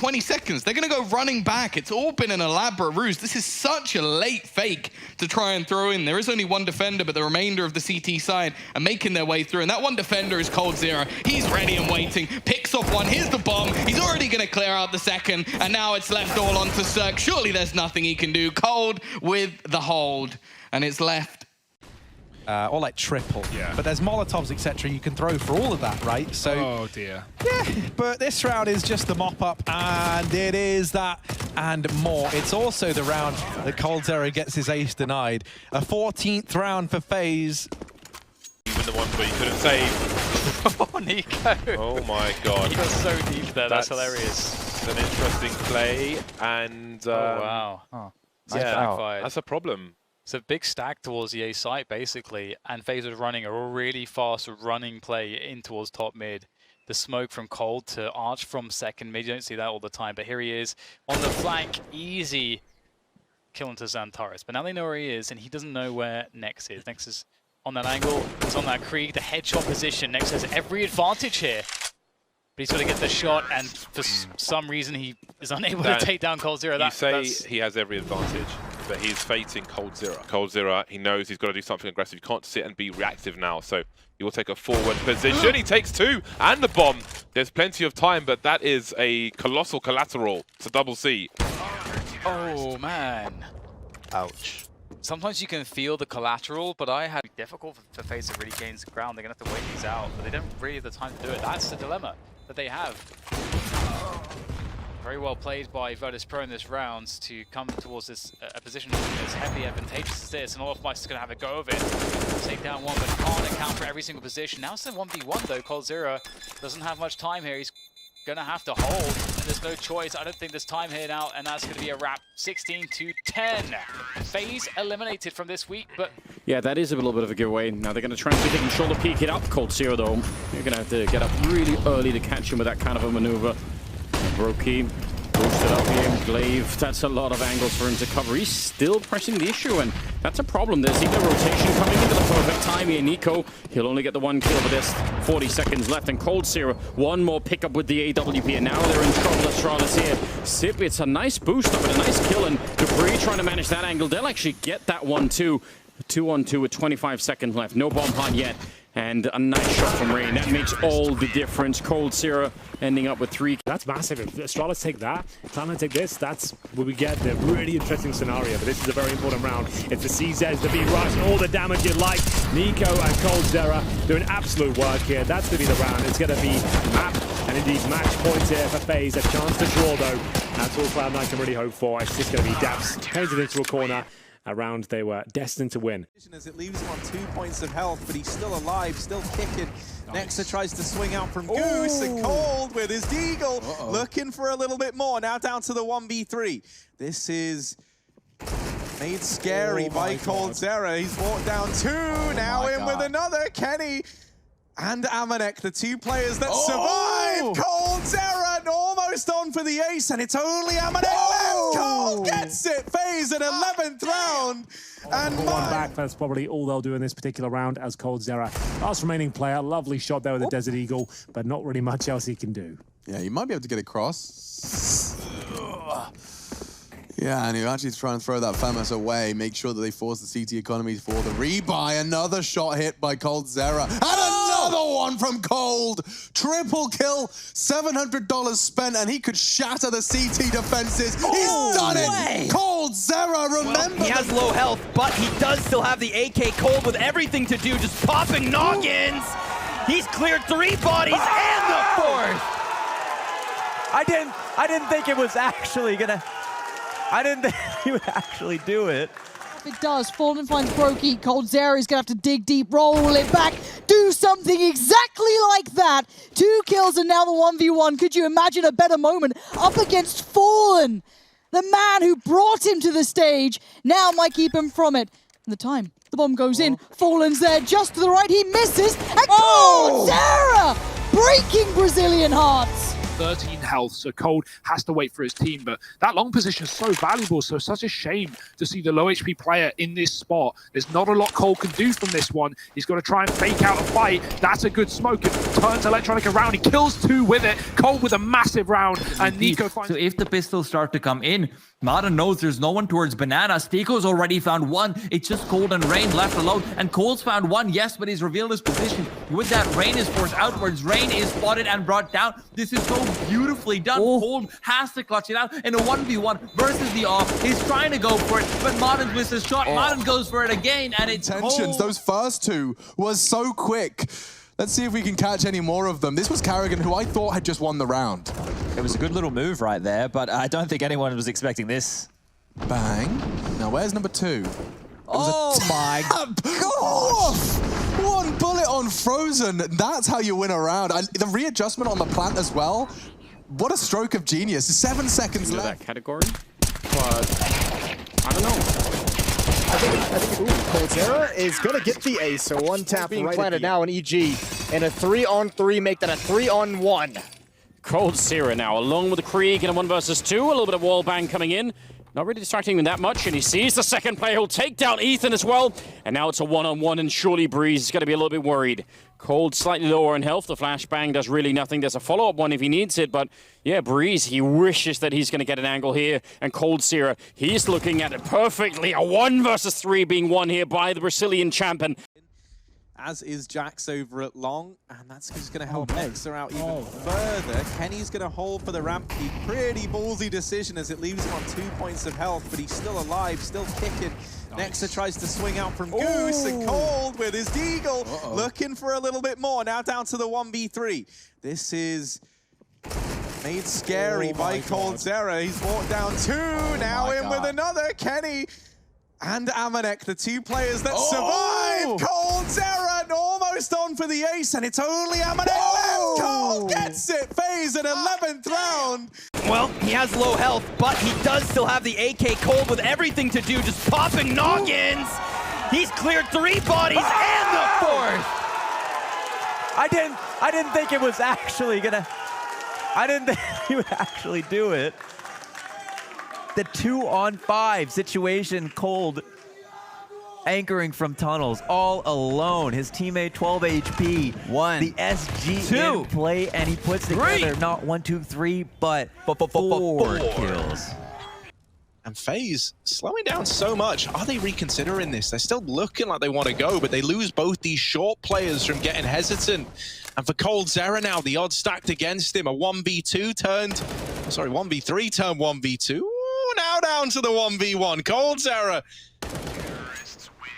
20 seconds. They're going to go running back. It's all been an elaborate ruse. This is such a late fake to try and throw in. There is only one defender, but the remainder of the CT side are making their way through. And that one defender is coldzera. He's ready and waiting. Picks off one. Here's the bomb. He's already going to clear out the second. And now it's left all onto Cirque. Surely there's nothing he can do. Cold with the hold. And it's left. Or like triple. Yeah. But there's Molotovs, etc. you can throw for all of that, right? So, oh dear. Yeah, but this round is just the mop-up, and it is that and more. It's also the round that coldzera gets his ace denied. A 14th round for FaZe. Even the ones where you couldn't save. Oh, Nico. Oh my god. He got so deep there, that's hilarious. It's an interesting play, and oh, wow. Oh, nice backfired. That's a problem. It's a big stack towards the A site, basically, and FaZe was running a really fast running play in towards top mid. The smoke from Cold to Arch from second mid, you don't see that all the time, but here he is on the flank, easy kill into Xantares. But now they know where he is, and he doesn't know where Nex is. Nex is on that angle, he's on that Krieg, the headshot position. Nex has every advantage here. But he's got to get the shot, and for some reason he is unable to take down coldzera. You say he has every advantage, but he's facing coldzera. coldzera, he knows he's got to do something aggressive. You can't sit and be reactive now, so he will take a forward position. He takes two, and the bomb. There's plenty of time, but that is a colossal collateral. It's a double C. Oh, man. Ouch. Sometimes you can feel the collateral, but I had difficult for FaZe to really gain ground. They're going to have to wait these out, but they don't really have the time to do it. That's the dilemma that they have. Very well played by Virtus Pro in this round to come towards this a position as heavily advantageous as this, and Olaf Meister's going to have a go of it. Take down one, but can't account for every single position. Now it's a 1v1 though. coldzera doesn't have much time here. He's going to have to hold, and there's no choice. I don't think there's time here now, and that's going to be a wrap. 16-10. FaZe eliminated from this week, but... Yeah, that is a little bit of a giveaway. Now they're going to try and see if they can shoulder peek it up. coldzera, though, you're going to have to get up really early to catch him with that kind of a maneuver. Brokey boosted up here. Glaive, that's a lot of angles for him to cover. He's still pressing the issue, and that's a problem. There's even a rotation coming into the perfect time here. Nico, he'll only get the one kill, but there's 40 seconds left. And coldzera, one more pickup with the AWP, and now they're in trouble. Astralis here. Sip, it's a nice boost up and a nice kill, and Dupree trying to manage that angle. They'll actually get that one too. 2-on-2 with 25 seconds left. No bomb hunt yet. And a nice shot from Rain. That makes all the difference. coldzera ending up with 3. That's massive. If Astralis take that, Clan take this, that's where we get the really interesting scenario. But this is a very important round. It's the CZs, the B-Rush, and all the damage you like. Nico and coldzera doing absolute work here. That's going to be the round. It's going to be map and indeed match points here for FaZe. A chance to draw, though. That's all Cloud9 can really hope for. It's just going to be Daps painted into a corner. A round they were destined to win. As it leaves him on 2 points of health, but he's still alive, still kicking. Nice. Nexa tries to swing out from Goose, and Cold with his deagle, looking for a little bit more. Now down to the 1v3. This is made scary by coldzera. He's walked down 2, now in with another. Kenny and Amanek, the 2 players that survived. coldzera almost on for the ace, and it's only Amanek left. Cold gets it. FaZe at 11th round. And one back, that's probably all they'll do in this particular round as coldzera. Last remaining player, lovely shot there with the Desert Eagle, but not really much else he can do. Yeah, you might be able to get across. Yeah, and you actually try and throw that FAMAS away, make sure that they force the CT economy for the rebuy. Another shot hit by coldzera. And another one from Cold. Triple kill, $700 spent, and he could shatter the CT defenses. He's done it! coldzera, remember. He has low health, but he does still have the AK Cold with everything to do, just popping noggins. He's cleared 3 bodies and the 4th. I didn't think it was actually gonna... I didn't think he would actually do it. It does. Fallen finds Brokey. coldzera is going to have to dig deep, roll it back, do something exactly like that. 2 kills and now the 1v1. Could you imagine a better moment up against Fallen? The man who brought him to the stage now might keep him from it. And the time. The bomb goes in. Fallen's there just to the right. He misses. And coldzera breaking Brazilian hearts. 13 health, so Cold has to wait for his team. But that long position is so valuable, so such a shame to see the low HP player in this spot. There's not a lot Cold can do from this one. He's got to try and fake out a fight. That's a good smoke. It turns Electronic around. He kills 2 with it. Cold with a massive round, and Nico finds... So if the pistols start to come in, Mada knows there's no one towards Banana. Steiko's already found one. It's just Cold and Rain left alone. And Cold's found one, yes, but he's revealed his position. With that, Rain is forced outwards. Rain is spotted and brought down. This is so beautifully done. Cold has to clutch it out in a 1v1 versus the off. He's trying to go for it, but Martin misses shot. Martin goes for it again, and it's Tensions, those first 2 was so quick. Let's see if we can catch any more of them. This was Karrigan, who I thought had just won the round. It was a good little move right there, but I don't think anyone was expecting this. Bang. Now, where's number 2? Oh my God! One bullet on Frozen. That's how you win a round. The readjustment on the plant as well. What a stroke of genius. 7 seconds left. That category, but I don't know. I think coldzera is going to get the ace, so one tap being right planted now in EG, and a 3-on-3 make that a 3-on-1. coldzera now, along with Krieg in a 1 versus 2, a little bit of wall bang coming in. Not really distracting him that much, and he sees the second player who'll take down Ethan as well. And now it's a 1-on-1, and surely Breeze is going to be a little bit worried. Cold slightly lower in health. The flashbang does really nothing. There's a follow-up one if he needs it, but yeah, Breeze, he wishes that he's going to get an angle here. And coldzera, he's looking at it perfectly. A 1 versus 3 being won here by the Brazilian champion. As is Jax over at long, and that's just going to help Nexa out even further. Kenny's going to hold for the ramp. Pretty ballsy decision as it leaves him on 2 points of health, but he's still alive, still kicking. Nexa tries to swing out from Goose, and Cold with his deagle, looking for a little bit more. Now down to the 1v3. This is made scary by coldzera. He's walked down 2, now in with another. Kenny and Amanek, the 2 players that survive. coldzera almost on for the ace, and it's only Amanek left. Cold gets it. Faze at 11th round. Well, he has low health, but he does still have the AK. Cold with everything to do, just popping noggins. He's cleared 3 bodies and the 4th. I didn't think it was actually gonna... I didn't think he would actually do it. The 2-on-5 situation, Cold anchoring from tunnels all alone. His teammate 12 HP. 1. The SG 2 in play, and he puts together not 1, 2, 3, but 4 kills. And FaZe slowing down so much. Are they reconsidering this? They're still looking like they want to go, but they lose both these short players from getting hesitant. And for coldzera now, the odds stacked against him. A 1v2 turned, sorry, 1v3 turned 1v2. Ooh, now down to the 1v1. coldzera.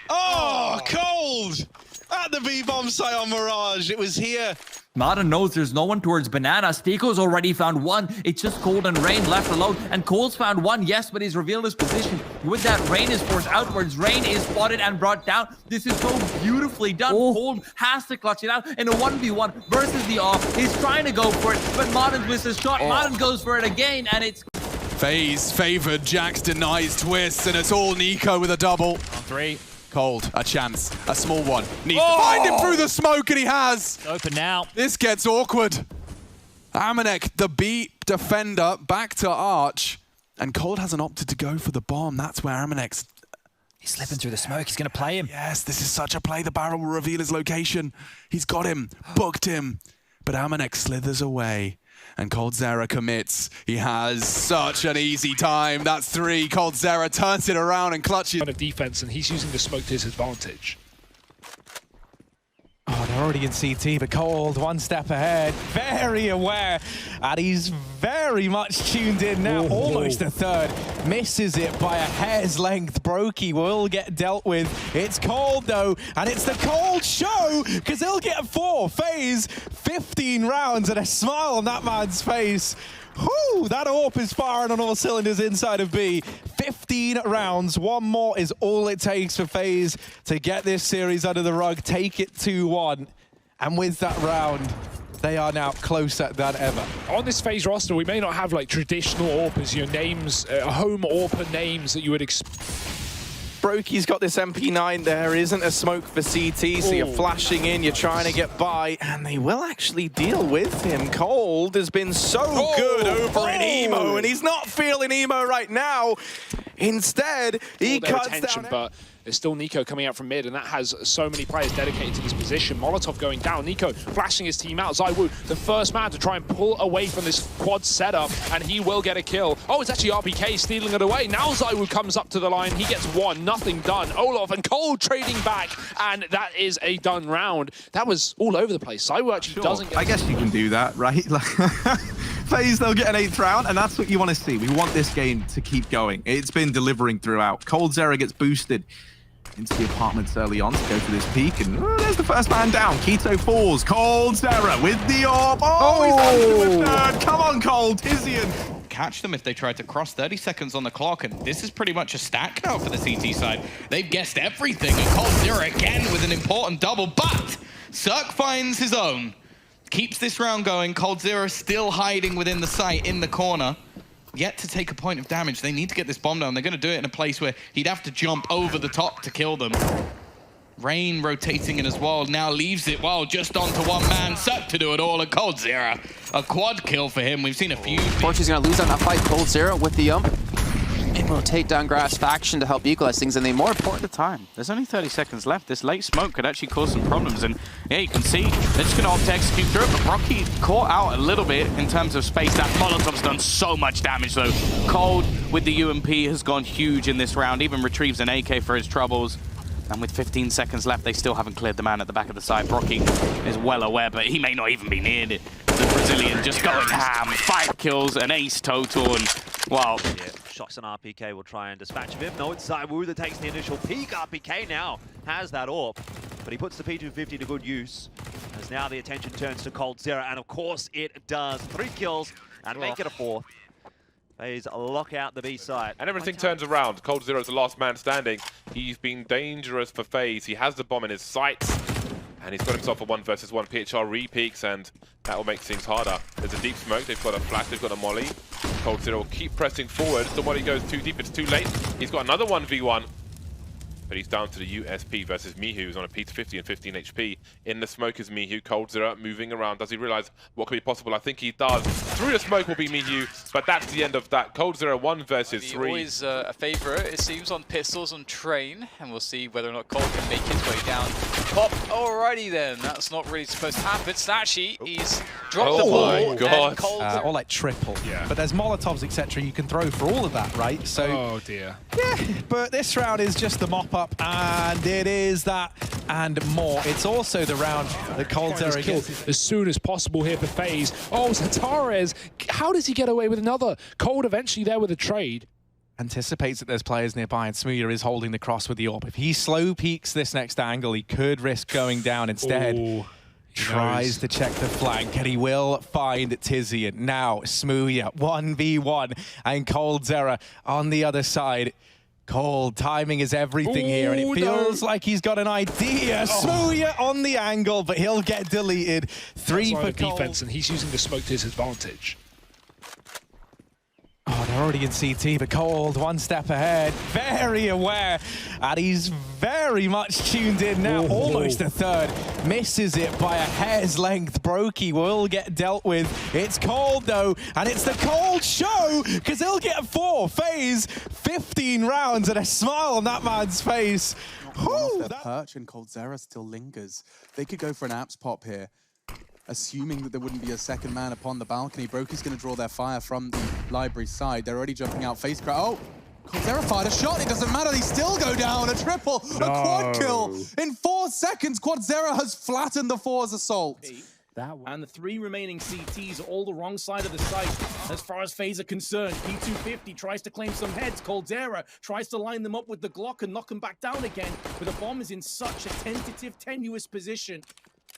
Oh, Cold! At the B-bomb site on Mirage. It was here. Mada knows there's no one towards Banana. Steiko's already found one. It's just Cold and Rain left alone. And Cold's found one, yes, but he's revealed his position. With that, Rain is forced outwards. Rain is spotted and brought down. This is so beautifully done. Cold has to clutch it out in a 1v1 versus the off. He's trying to go for it, but Martin misses shot. Martin goes for it again, and it's... FaZe favored. Jax denies twists, and it's all Nico with a double. On 3. Cold, a chance, a small one. Needs to find him through the smoke, and he has. Open now. This gets awkward. Amanek, the B defender, back to Arch. And Cold hasn't opted to go for the bomb. That's where Amanek's... He's slipping through the smoke. He's going to play him. Yes, this is such a play. The barrel will reveal his location. He's got him, booked him. But Amanek slithers away. And coldzera commits. He has such an easy time. That's 3. coldzera turns it around and clutches. Of defense, and he's using the smoke to his advantage. Oh, they're already in CT, but Cold one step ahead, very aware, and he's very much tuned in now. Almost a third, misses it by a hair's length. Brokey will get dealt with. It's Cold though, and it's the Cold show, because he'll get 4. FaZe, 15 rounds and a smile on that man's face. Whew, that AWP is firing on all cylinders inside of B. 15 rounds, 1 more is all it takes for FaZe to get this series under the rug, take it 2-1. And with that round, they are now closer than ever. On this FaZe roster, we may not have like traditional AWPers, names, home AWPer names that you would expect. Brokey's got this MP9. There isn't a smoke for CT, so you're flashing in, you're trying to get by, and they will actually deal with him. Cold has been so good over in Emo, and he's not feeling Emo right now. Instead, he cuts down. But there's still Nico coming out from mid, and that has so many players dedicated to this position. Molotov going down, Nico flashing his team out. ZywOo, the first man to try and pull away from this quad setup, and he will get a kill. Oh, it's actually RPK stealing it away. Now ZywOo comes up to the line, he gets one, nothing done. Olaf and Cole trading back, and that is a done round. That was all over the place. ZywOo actually doesn't get... I guess you can do that, right? FaZe, they'll get an 8th round, and that's what you want to see. We want this game to keep going. It's been delivering throughout. coldzera gets boosted into the apartments early on to go for this peak, and there's the first man down. Keto falls. coldzera with the orb. Oh, he's on to a third. Come on, Cold. Tizian. Catch them if they try to cross. 30 seconds on the clock, and this is pretty much a stack now for the CT side. They've guessed everything, and coldzera again with an important double, but Cirque finds his own. Keeps this round going. coldzera still hiding within the site in the corner. Yet to take a point of damage. They need to get this bomb down. They're going to do it in a place where he'd have to jump over the top to kill them. Rain rotating in as well. Now leaves it, well, just onto one man. Cirque to do it all, and coldzera. A quad kill for him. We've seen a few. Fortune's going to lose on that fight. coldzera with the It will take down Grass Faction to help equalize things, and the more important time. There's only 30 seconds left. This late smoke could actually cause some problems, and yeah, you can see they're just going to opt to execute through it, but Rocky caught out a little bit in terms of space. That Molotov's done so much damage, though. Cold with the UMP has gone huge in this round, even retrieves an AK for his troubles. And with 15 seconds left, they still haven't cleared the man at the back of the side. Brocky is well aware, but he may not even be near it. The Brazilian just going ham. 5 kills, an ace total, and wow. Yeah, shots on RPK will try and dispatch of him. No, it's ZywOo that takes the initial peek. RPK now has that orb, but he puts the P250 to good use, as now the attention turns to coldzera, and of course it does. 3 kills and make it a 4th. FaZe lock out the B side. And everything turns around. coldzera is the last man standing. He's been dangerous for FaZe. He has the bomb in his sights, and he's got himself a 1 versus 1. PHR re-peaks, and that will make things harder. There's a deep smoke. They've got a flash. They've got a molly. coldzera will keep pressing forward. The molly goes too deep. It's too late. He's got another 1v1. But he's down to the USP versus Mihu, who's on a P250 and 15 HP. In the smoke is Mihu. coldzera moving around. Does he realize what could be possible? I think he does. Through the smoke will be Mihu, but that's the end of that. coldzera 1 versus 3. Always a favorite, it seems, on pistols on Train, and we'll see whether or not Cold can make his way down. Pop, alrighty then. That's not really supposed to happen. Snatchy, he's dropped the ball. Oh my god. Or like triple. Yeah. But there's Molotovs, etc. you can throw for all of that, right? So, oh dear. Yeah, but this round is just the mop-up, and it is that and more. It's also the round that coldzera gets as soon as possible here for FaZe. Oh, Zatarez, how does he get away with another? Cold eventually there with a trade. Anticipates that there's players nearby, and Smooya is holding the cross with the orb. If he slow peeks this next angle, he could risk going down instead. Ooh, tries to check the flank, and he will find Tizian. Now, Smooya, 1v1, and coldzera on the other side. Cold, timing is everything here, and it feels like he's got an idea. Smooya on the angle, but he'll get deleted. 3 for Cold. Defense, and he's using the smoke to his advantage. Oh, they're already in CT, but Cold 1 step ahead, very aware, and he's very much tuned in now. Almost a third, misses it by a hair's length. Brokey will get dealt with. It's Cold though, and it's the Cold show, because he'll get 4. FaZe, 15 rounds and a smile on that man's face. Their perch, and coldzera still lingers. They could go for an apps pop here, assuming that there wouldn't be a second man upon the balcony. Brokey's going to draw their fire from the library side. They're already jumping out. FaZe crowd. Oh, coldzera fired a shot. It doesn't matter. They still go down. A triple, a quad kill. In 4 seconds, coldzera has flattened the For's assault. That one. And the 3 remaining CTs are all the wrong side of the site as far as FaZe are concerned. P250 tries to claim some heads. coldzera tries to line them up with the Glock and knock them back down again. But the bomb is in such a tentative, tenuous position.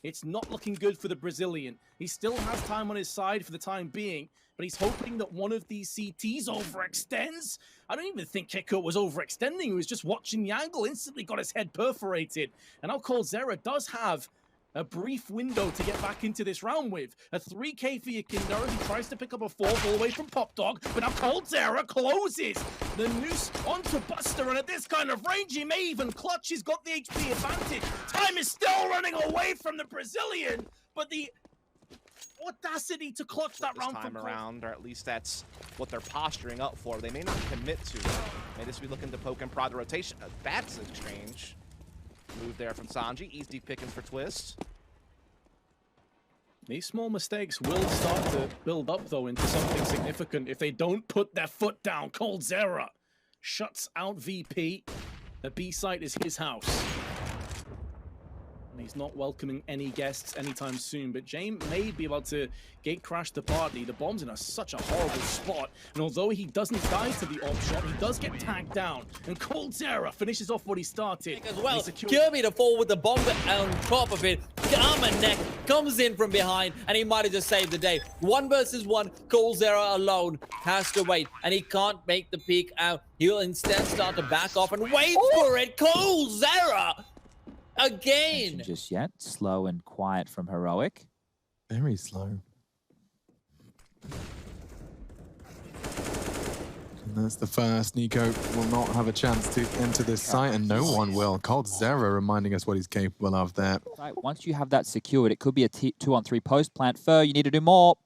It's not looking good for the Brazilian. He still has time on his side for the time being, but he's hoping that one of these CTs overextends. I don't even think Kiko was overextending. He was just watching the angle, instantly got his head perforated. And now coldzera does have a brief window to get back into this round with. A 3K for Yakindera. He tries to pick up a 4th all the way from Pop Dog, but now coldzera closes the noose onto Buster, and at this kind of range, he may even clutch. He's got the HP advantage. Time is still running away from the Brazilian, but the audacity to clutch that round time around, or at least that's what they're posturing up for. They may not commit to it. May just be looking to poke and prod the rotation. That's exchange. Move there from Sanji. Easy pickings for Twist. These small mistakes will start to build up, though, into something significant if they don't put their foot down. coldzera shuts out VP. The B site is his house. And he's not welcoming any guests anytime soon, but James may be able to gate crash the party. The bomb's in such a horrible spot, and although he doesn't die to the op shot, he does get tagged down, and coldzera finishes off what he started. As well, Kirby to fall with the bomb on top of it. Neck comes in from behind, and he might have just saved the day. 1 versus 1, coldzera alone has to wait, and he can't make the peek out. He'll instead start to back off and wait for it. coldzera! Again! Just yet. Slow and quiet from Heroic. Very slow. And that's the first. Nico will not have a chance to enter this site, and no one will. coldzera reminding us what he's capable of there. Right, once you have that secured, it could be a 2-on-3 post plant. Fur, you need to do more.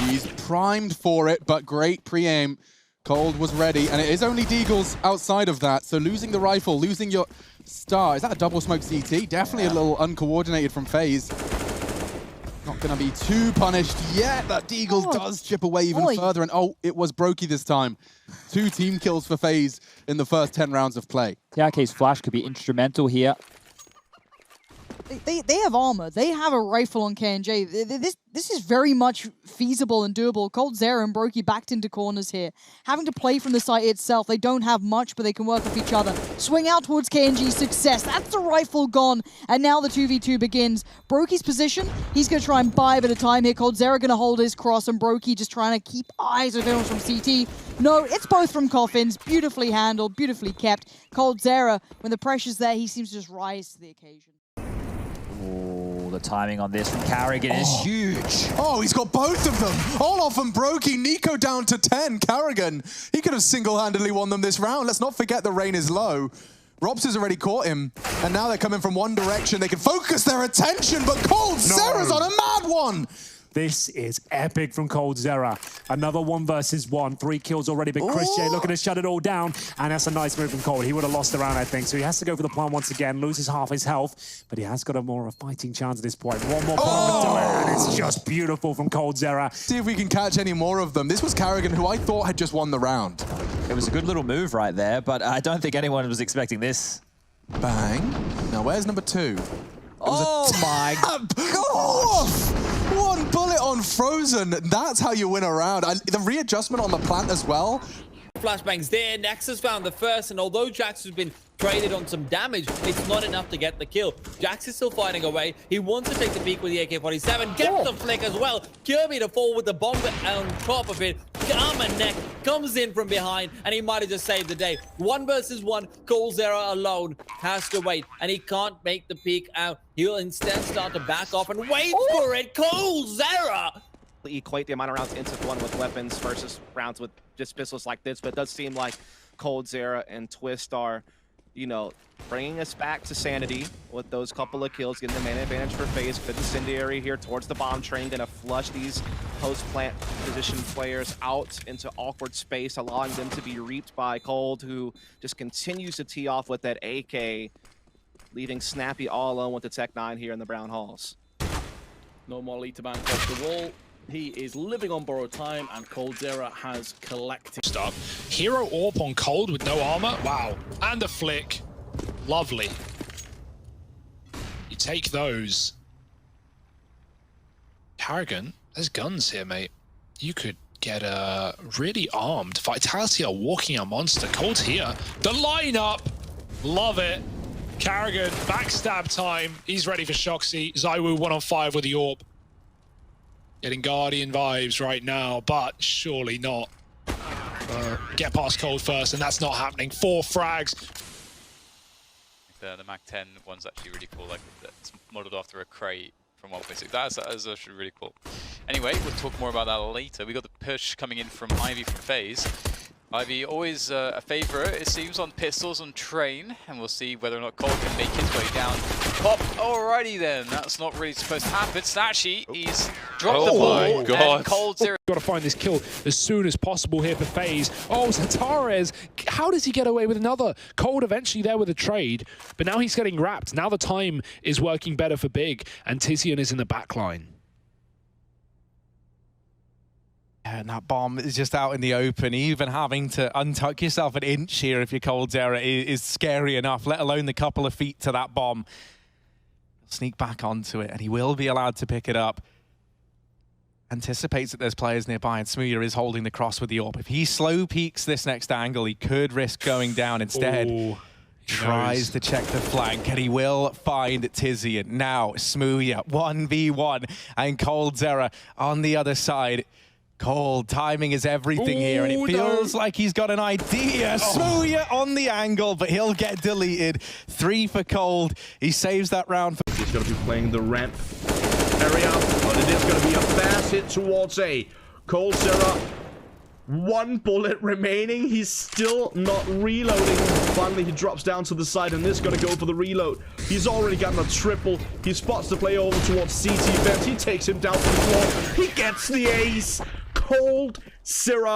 He's primed for it, but great pre-aim. Cold was ready, and it is only Deagles outside of that, so losing the rifle, losing your star. Is that a double smoke CT? Definitely a little uncoordinated from FaZe. Not going to be too punished yet. That Deagles does chip away even further, and it was Brokey this time. 2 team kills for FaZe in the first 10 rounds of play. TRK's flash could be instrumental here. They have armor. They have a rifle on K&J. This is very much feasible and doable. coldzera and Brokey backed into corners here. Having to play from the site itself. They don't have much, but they can work off each other. Swing out towards K&G's success. That's the rifle gone. And now the 2v2 begins. Brokey's position, he's going to try and buy a bit of time here. coldzera going to hold his cross, and Brokey just trying to keep eyes of everyone from CT. No, it's both from coffins. Beautifully handled, beautifully kept. coldzera, when the pressure's there, he seems to just rise to the occasion. Oh, the timing on this from Carrigan is huge. Oh, he's got both of them. Olaf and Brokey. Nico down to 10. Carrigan, he could have single-handedly won them this round. Let's not forget the rain is low. Robs has already caught him, and now they're coming from one direction. They can focus their attention, but coldzera's on a mad one. This is epic from coldzera. Another 1 versus 1. 3 kills already, but Chris J looking to shut it all down. And that's a nice move from Cold. He would have lost the round, I think. So he has to go for the plant once again, loses half his health, but he has got a more of a fighting chance at this point. One more bomb to it, and it's just beautiful from coldzera. See if we can catch any more of them. This was Carrigan, who I thought had just won the round. It was a good little move right there, but I don't think anyone was expecting this. Bang. Now, where's number 2? Oh my gosh! One bullet on Frozen. That's how you win a round. The readjustment on the plant as well. Flashbangs there. Nexus found the first, and although Jax has been traded on some damage, it's not enough to get the kill. Jax is still fighting away. He wants to take the peek with the AK-47. Gets the flick as well. Kirby to fall with the bomb on top of it. Neck comes in from behind, and he might have just saved the day. 1 versus 1. coldzera alone has to wait, and he can't make the peek out. He'll instead start to back off and wait for it. coldzera! Equate the amount of rounds into one with weapons versus rounds with just pistols like this, but it does seem like coldzera and Twist are, you know, bringing us back to sanity with those couple of kills, getting the man advantage for FaZe. Good incendiary here towards the bomb train, gonna flush these post-plant position players out into awkward space, allowing them to be reaped by Cold, who just continues to tee off with that AK, leaving Snappy all alone with the Tech 9 here in the Brown Halls. No more lead to bank off the wall. He is living on borrowed time, and coldzera has collected stuff. Hero AWP on Cold with no armor. Wow. And a flick. Lovely. You take those. Carrigan, there's guns here, mate. You could get a really armed. Vitality are walking a monster. Cold's here. The lineup. Love it. Carrigan, backstab time. He's ready for Shoxy. ZywOo 1-on-5 with the AWP. Getting Guardian vibes right now, but surely not. Get past Cold first, and that's not happening. 4 frags. The Mac 10 one's actually really cool. Like it's modeled after a crate from 1.6. That's actually really cool. Anyway, we'll talk more about that later. We got the push coming in from Ivy from FaZe. Ivy always a favorite, it seems, on pistols on Train, and we'll see whether or not Cole can make his way down. Pop, alrighty then. That's not really supposed to happen. Snatchy, he's dropped the ball. Oh my God. And coldzera. Got to find this kill as soon as possible here for FaZe. Oh, Zatarez, how does he get away with another? Cold eventually there with a trade, but now he's getting wrapped. Now the time is working better for Big, and Tizian is in the back line. And that bomb is just out in the open. Even having to untuck yourself an inch here if you're coldzera is scary enough, let alone the couple of feet to that bomb. He'll sneak back onto it, and he will be allowed to pick it up. Anticipates that there's players nearby, and Smooya is holding the cross with the AWP. If he slow peeks this next angle, he could risk going down instead. Ooh, tries to check the flank, and he will find Tizian. Now, Smooya, 1v1, and coldzera on the other side. Cold, timing is everything here, and it feels like he's got an idea. Smooya on the angle, but he'll get deleted. 3 for Cold. He saves that round. He's going to be playing the ramp area, but it is going to be a fast hit towards A. coldzera, 1 bullet remaining. He's still not reloading. Finally, he drops down to the side, and this is going to go for the reload. He's already gotten a triple. He spots the player over towards CT vent. He takes him down to the floor. He gets the ace. coldzera